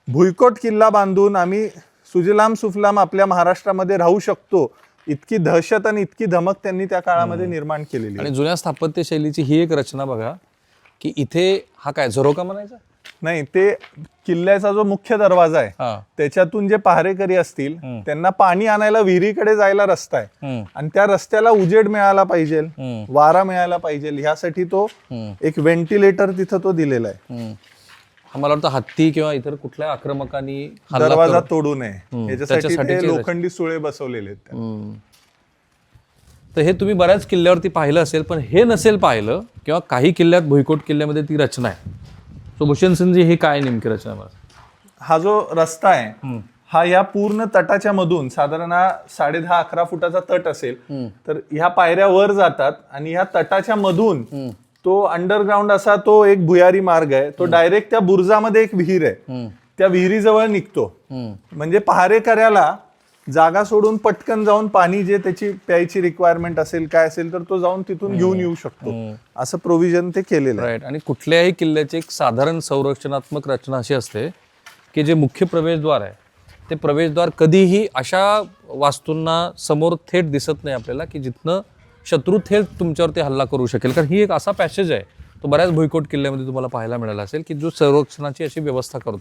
भुईकोट किल्ला बांधून आम्ही सुजलाम सुफलाम आपल्या महाराष्ट्रामध्ये राहू शकतो, इतकी दहशत आणि इतकी धमक त्यांनी त्या काळामध्ये निर्माण केलेली आणि जुन्या स्थापत्य शैलीची ही एक रचना बघा की इथे हा काय झरोका म्हणायचा नाही, ते किल्ल्याचा जो मुख्य दरवाजा आहे त्याच्यातून जे पहारेकरी असतील त्यांना पाणी आणायला विहिरीकडे जायला रस्ता आहे आणि त्या रस्त्याला उजेड मिळाला पाहिजे, वारा मिळायला पाहिजे, ह्यासाठी तो एक व्हेंटिलेटर तिथं तो दिलेला आहे. मला वाटतं हत्ती किंवा इतर कुठल्या आक्रमकांनी दरवाजा तोडू नये याच्यासाठी ते लोखंडी सुळे बसवलेले आहेत. तर हे तुम्ही बऱ्याच किल्ल्यावरती पाहिलं असेल, पण हे नसेल पाहिलं किंवा काही किल्ल्यात भुईकोट किल्ल्यामध्ये ती रचना आहे. सो भूषण सिंगजी हे काय नेमकी रचना? हा जो रस्ता आहे हा या पूर्ण तटाच्या मधून साधारण 10.5-11 फुटाचा तट असेल, तर ह्या पायऱ्या वर जातात आणि ह्या तटाच्या मधून तो अंडरग्राऊंड असा तो एक भुयारी मार्ग आहे, तो डायरेक्ट त्या बुर्जामध्ये एक विहीर आहे, त्या विहिरीजवळ निघतो. म्हणजे पहारेकऱ्याला जागा सोडून पटकन जाऊन पाणी जे त्याची प्यायची रिक्वायरमेंट असेल काय असेल तर तो जाऊन तिथून घेऊन येऊ शकतो, असं प्रोव्हिजन ते केलेलं आहे. राईट. आणि कुठल्याही किल्ल्याची एक साधारण संरक्षणात्मक रचना अशी असते की जे मुख्य प्रवेशद्वार आहे ते प्रवेशद्वार कधीही अशा वास्तूंना समोर थेट दिसत नाही आपल्याला की जिथनं शत्रू थेट तुमच्यावरती हल्ला करू शकेल. कारण ही एक असा पॅसेज आहे, तो बऱ्याच भुईकोट किल्ल्यामध्ये तुम्हाला पाहायला मिळाला असेल की जो संरक्षणाची अशी व्यवस्था करतो.